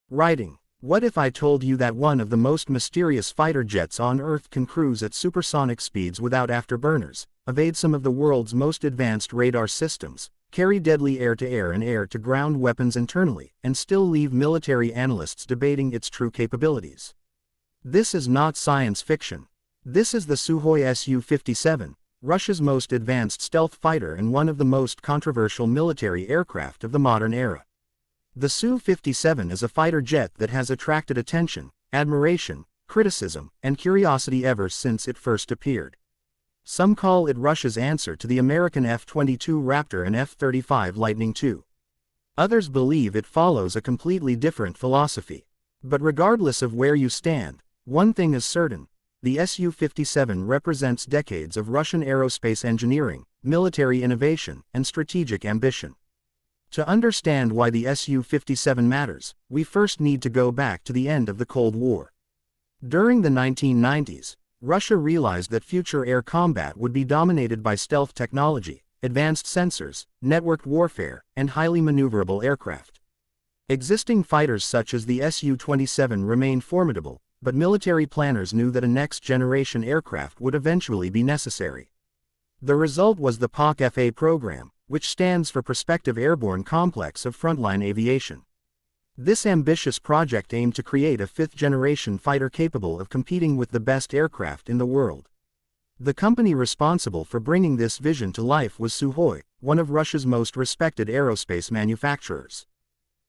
Writing. What if I told you that one of the most mysterious fighter jets on Earth can cruise at supersonic speeds without afterburners, evade some of the world's most advanced radar systems, carry deadly air-to-air and air-to-ground weapons internally, and still leave military analysts debating its true capabilities? This is not science fiction. This is the Sukhoi Su-57, Russia's most advanced stealth fighter and one of the most controversial military aircraft of the modern era. The Su-57 is a fighter jet that has attracted attention, admiration, criticism, and curiosity ever since it first appeared. Some call it Russia's answer to the American F-22 Raptor and F-35 Lightning II. Others believe it follows a completely different philosophy. But regardless of where you stand, one thing is certain: the Su-57 represents decades of Russian aerospace engineering, military innovation, and strategic ambition. To understand why the Su-57 matters, we first need to go back to the end of the Cold War. During the 1990s, Russia realized that future air combat would be dominated by stealth technology, advanced sensors, networked warfare, and highly maneuverable aircraft. Existing fighters such as the Su-27 remained formidable, but military planners knew that a next-generation aircraft would eventually be necessary. The result was the POC-FA program, which stands for Prospective Airborne Complex of Frontline Aviation. This ambitious project aimed to create a fifth-generation fighter capable of competing with the best aircraft in the world. The company responsible for bringing this vision to life was Sukhoi, one of Russia's most respected aerospace manufacturers.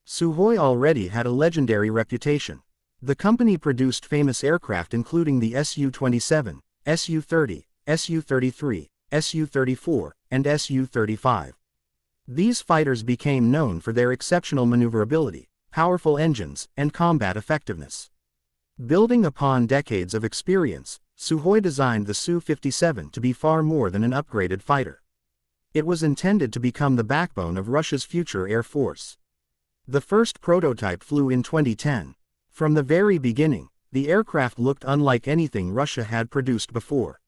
Sukhoi already had a legendary reputation. The company produced famous aircraft including the Su-27, Su-30, Su-33, Su-34, and Su-35. These fighters became known for their exceptional maneuverability, powerful engines, and combat effectiveness. Building upon decades of experience, Sukhoi designed the Su-57 to be far more than an upgraded fighter. It was intended to become the backbone of Russia's future air force. The first prototype flew in 2010. From the very beginning, the aircraft looked unlike anything Russia had produced before.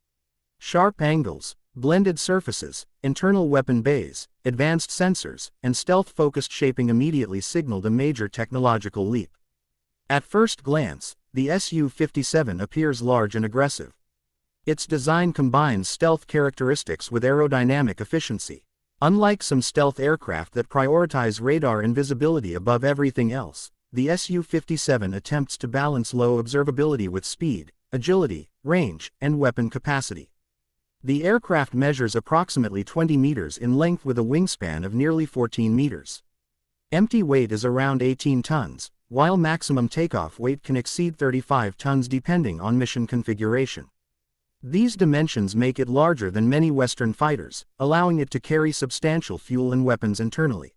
Sharp angles, blended surfaces, internal weapon bays, advanced sensors, and stealth-focused shaping immediately signaled a major technological leap. At first glance, the Su-57 appears large and aggressive. Its design combines stealth characteristics with aerodynamic efficiency. Unlike some stealth aircraft that prioritize radar and visibility above everything else, the Su-57 attempts to balance low observability with speed, agility, range, and weapon capacity. The aircraft measures approximately 20 meters in length with a wingspan of nearly 14 meters. Empty weight is around 18 tons, while maximum takeoff weight can exceed 35 tons depending on mission configuration. These dimensions make it larger than many Western fighters, allowing it to carry substantial fuel and weapons internally.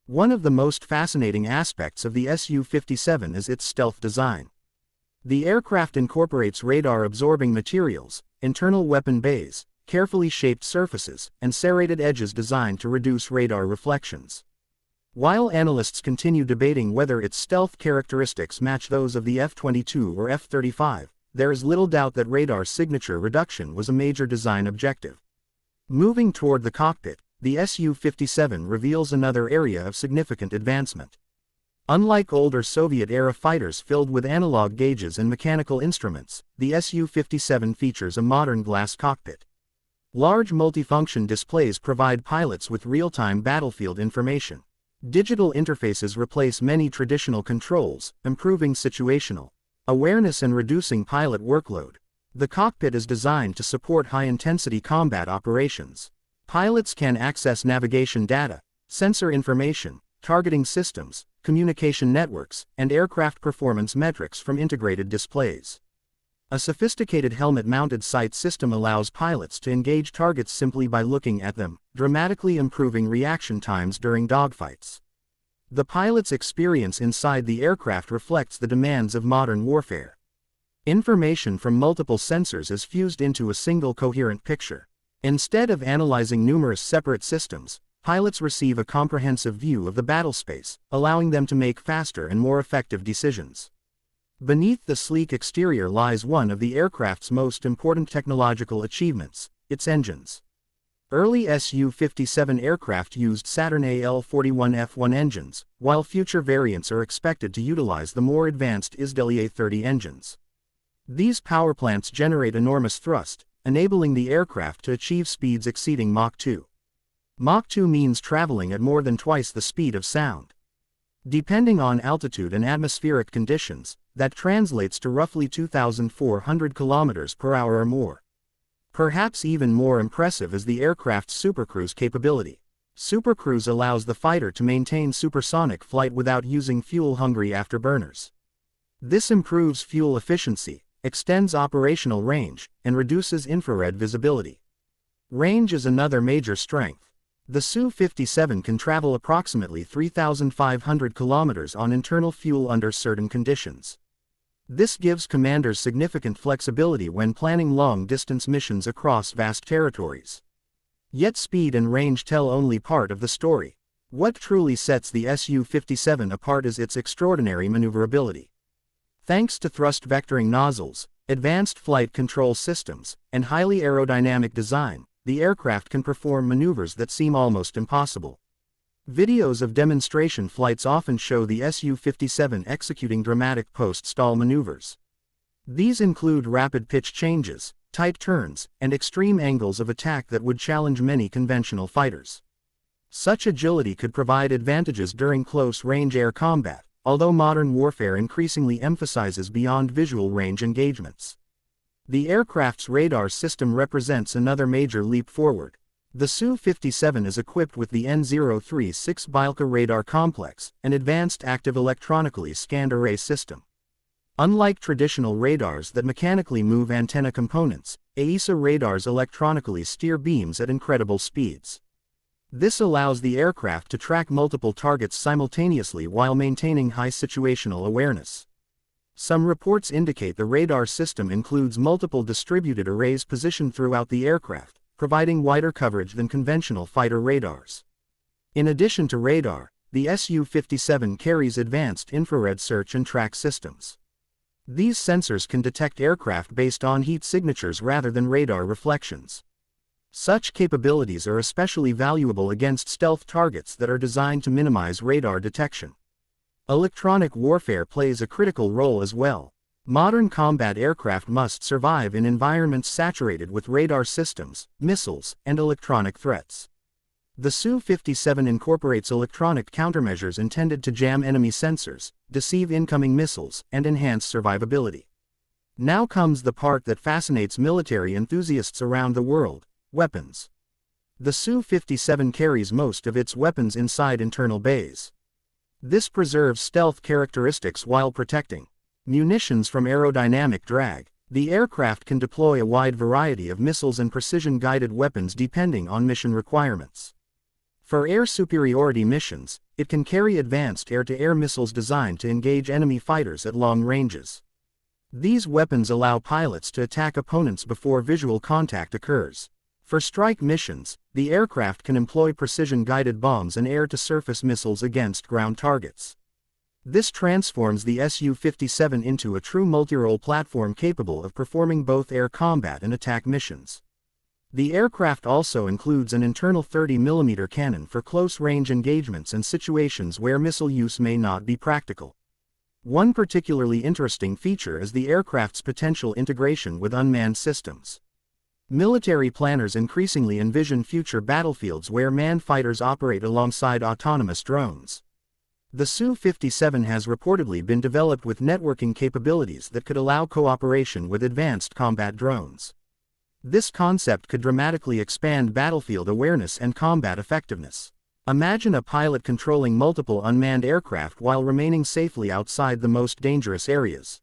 One of the most fascinating aspects of the Su-57 is its stealth design. The aircraft incorporates radar-absorbing materials, internal weapon bays, carefully shaped surfaces, and serrated edges designed to reduce radar reflections. While analysts continue debating whether its stealth characteristics match those of the F-22 or F-35, there is little doubt that radar signature reduction was a major design objective. Moving toward the cockpit, the Su-57 reveals another area of significant advancement. Unlike older Soviet-era fighters filled with analog gauges and mechanical instruments, the Su-57 features a modern glass cockpit. Large multifunction displays provide pilots with real-time battlefield information. Digital interfaces replace many traditional controls, improving situational awareness and reducing pilot workload. The cockpit is designed to support high-intensity combat operations. Pilots can access navigation data, sensor information, targeting systems, communication networks, and aircraft performance metrics from integrated displays. A sophisticated helmet-mounted sight system allows pilots to engage targets simply by looking at them, dramatically improving reaction times during dogfights. The pilot's experience inside the aircraft reflects the demands of modern warfare. Information from multiple sensors is fused into a single coherent picture. Instead of analyzing numerous separate systems, pilots receive a comprehensive view of the battlespace, allowing them to make faster and more effective decisions. Beneath the sleek exterior lies one of the aircraft's most important technological achievements: its engines. Early Su-57 aircraft used Saturn AL-41 F1 engines, while future variants are expected to utilize the more advanced ISDELI A-30 engines. These powerplants generate enormous thrust, enabling the aircraft to achieve speeds exceeding Mach 2. Mach 2 means traveling at more than twice the speed of sound. Depending on altitude and atmospheric conditions, that translates to roughly 2,400 km per hour or more. Perhaps even more impressive is the aircraft's supercruise capability. Supercruise allows the fighter to maintain supersonic flight without using fuel-hungry afterburners. This improves fuel efficiency, extends operational range, and reduces infrared visibility. Range is another major strength. The Su-57 can travel approximately 3,500 km on internal fuel under certain conditions. This gives commanders significant flexibility when planning long-distance missions across vast territories. Yet speed and range tell only part of the story. What truly sets the Su-57 apart is its extraordinary maneuverability. Thanks to thrust vectoring nozzles, advanced flight control systems, and highly aerodynamic design, the aircraft can perform maneuvers that seem almost impossible. Videos of demonstration flights often show the Su-57 executing dramatic post-stall maneuvers. These include rapid pitch changes, tight turns, and extreme angles of attack that would challenge many conventional fighters. Such agility could provide advantages during close-range air combat, although modern warfare increasingly emphasizes beyond visual range engagements. The aircraft's radar system represents another major leap forward. The Su-57 is equipped with the N036 Bielka radar complex, an advanced active electronically scanned array system. Unlike traditional radars that mechanically move antenna components, AESA radars electronically steer beams at incredible speeds. This allows the aircraft to track multiple targets simultaneously while maintaining high situational awareness. Some reports indicate the radar system includes multiple distributed arrays positioned throughout the aircraft, providing wider coverage than conventional fighter radars. In addition to radar, the Su-57 carries advanced infrared search and track systems. These sensors can detect aircraft based on heat signatures rather than radar reflections. Such capabilities are especially valuable against stealth targets that are designed to minimize radar detection. Electronic warfare plays a critical role as well. Modern combat aircraft must survive in environments saturated with radar systems, missiles, and electronic threats. The Su-57 incorporates electronic countermeasures intended to jam enemy sensors, deceive incoming missiles, and enhance survivability. Now comes the part that fascinates military enthusiasts around the world: weapons. The Su-57 carries most of its weapons inside internal bays. This preserves stealth characteristics while protecting munitions from aerodynamic drag. The aircraft can deploy a wide variety of missiles and precision-guided weapons depending on mission requirements. For air superiority missions, it can carry advanced air-to-air missiles designed to engage enemy fighters at long ranges. These weapons allow pilots to attack opponents before visual contact occurs. For strike missions, the aircraft can employ precision-guided bombs and air-to-surface missiles against ground targets. This transforms the Su-57 into a true multirole platform capable of performing both air combat and attack missions. The aircraft also includes an internal 30mm cannon for close-range engagements and situations where missile use may not be practical. One particularly interesting feature is the aircraft's potential integration with unmanned systems. Military planners increasingly envision future battlefields where manned fighters operate alongside autonomous drones. The Su-57 has reportedly been developed with networking capabilities that could allow cooperation with advanced combat drones. This concept could dramatically expand battlefield awareness and combat effectiveness. Imagine a pilot controlling multiple unmanned aircraft while remaining safely outside the most dangerous areas.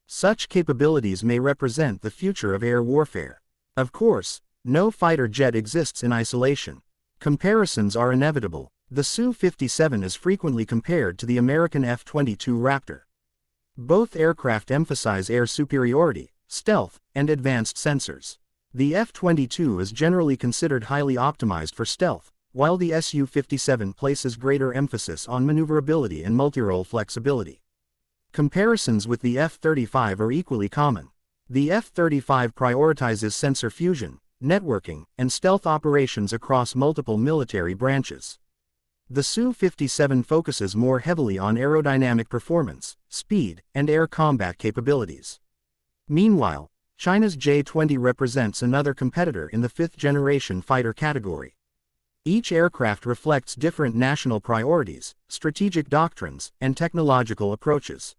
Such capabilities may represent the future of air warfare. Of course, no fighter jet exists in isolation. Comparisons are inevitable. The Su-57 is frequently compared to the American F-22 Raptor. Both aircraft emphasize air superiority, stealth, and advanced sensors. The F-22 is generally considered highly optimized for stealth, while the Su-57 places greater emphasis on maneuverability and multirole flexibility. Comparisons with the F-35 are equally common. The F-35 prioritizes sensor fusion, networking, and stealth operations across multiple military branches. The Su-57 focuses more heavily on aerodynamic performance, speed, and air combat capabilities. Meanwhile, China's J-20 represents another competitor in the fifth-generation fighter category. Each aircraft reflects different national priorities, strategic doctrines, and technological approaches.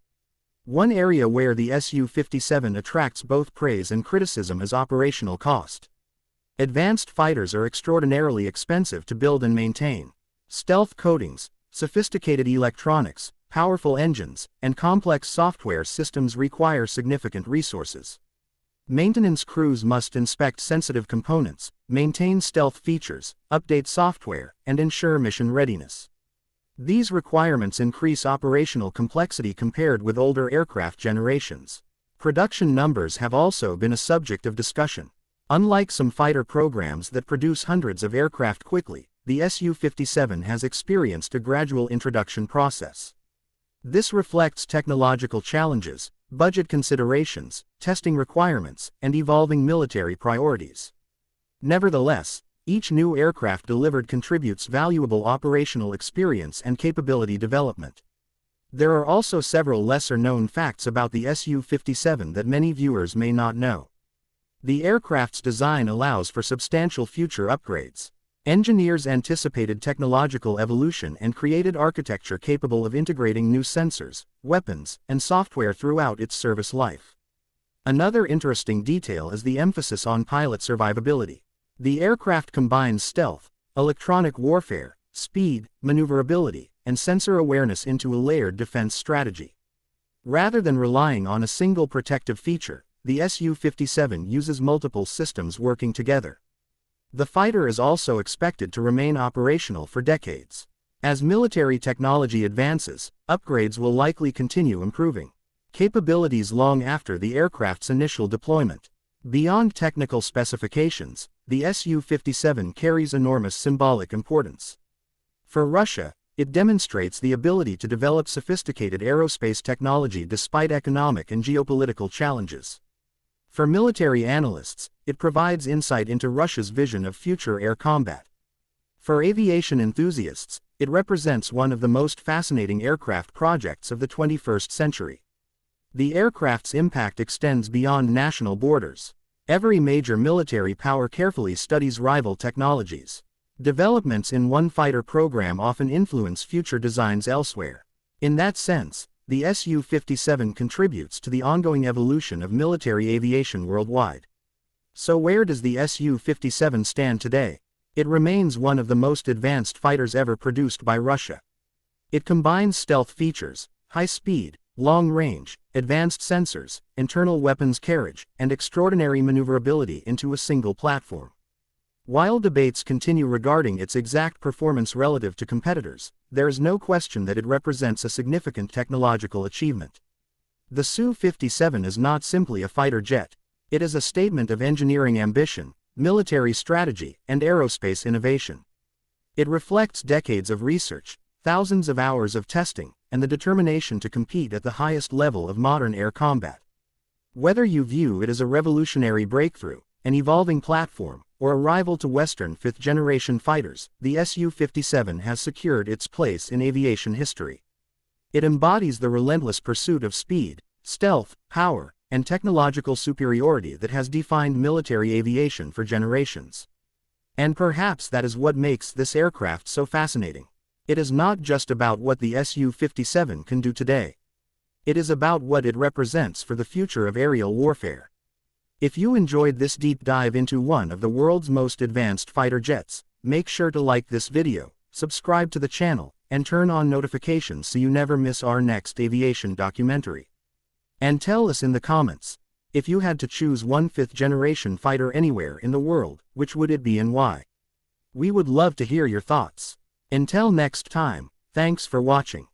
One area where the Su-57 attracts both praise and criticism is operational cost. Advanced fighters are extraordinarily expensive to build and maintain. Stealth coatings, sophisticated electronics, powerful engines, and complex software systems require significant resources. Maintenance crews must inspect sensitive components, maintain stealth features, update software, and ensure mission readiness. These requirements increase operational complexity compared with older aircraft generations. Production numbers have also been a subject of discussion. Unlike some fighter programs that produce hundreds of aircraft quickly, the Su-57 has experienced a gradual introduction process. This reflects technological challenges, budget considerations, testing requirements, and evolving military priorities. Nevertheless, each new aircraft delivered contributes valuable operational experience and capability development. There are also several lesser-known facts about the Su-57 that many viewers may not know. The aircraft's design allows for substantial future upgrades. Engineers anticipated technological evolution and created architecture capable of integrating new sensors, weapons, and software throughout its service life. Another interesting detail is the emphasis on pilot survivability. The aircraft combines stealth, electronic warfare, speed, maneuverability, and sensor awareness into a layered defense strategy. Rather than relying on a single protective feature, the Su-57 uses multiple systems working together. The fighter is also expected to remain operational for decades. As military technology advances, upgrades will likely continue improving capabilities long after the aircraft's initial deployment. Beyond technical specifications, the Su-57 carries enormous symbolic importance. For Russia, it demonstrates the ability to develop sophisticated aerospace technology despite economic and geopolitical challenges. For military analysts, it provides insight into Russia's vision of future air combat. For aviation enthusiasts, it represents one of the most fascinating aircraft projects of the 21st century. The aircraft's impact extends beyond national borders. Every major military power carefully studies rival technologies. Developments in one fighter program often influence future designs elsewhere. In that sense, the Su-57 contributes to the ongoing evolution of military aviation worldwide. So where does the Su-57 stand today? It remains one of the most advanced fighters ever produced by Russia. It combines stealth features, high speed, long range, advanced sensors, internal weapons carriage, and extraordinary maneuverability into a single platform. While debates continue regarding its exact performance relative to competitors, there is no question that it represents a significant technological achievement. The Su-57 is not simply a fighter jet. It is a statement of engineering ambition, military strategy, and aerospace innovation. It reflects decades of research, thousands of hours of testing, and the determination to compete at the highest level of modern air combat. Whether you view it as a revolutionary breakthrough, an evolving platform, or a rival to Western fifth-generation fighters, the Su-57 has secured its place in aviation history. It embodies the relentless pursuit of speed, stealth, power, and technological superiority that has defined military aviation for generations. And perhaps that is what makes this aircraft so fascinating. It is not just about what the Su-57 can do today. It is about what it represents for the future of aerial warfare. If you enjoyed this deep dive into one of the world's most advanced fighter jets, make sure to like this video, subscribe to the channel, and turn on notifications so you never miss our next aviation documentary. And tell us in the comments, if you had to choose one fifth-generation fighter anywhere in the world, which would it be and why? We would love to hear your thoughts. Until next time, thanks for watching.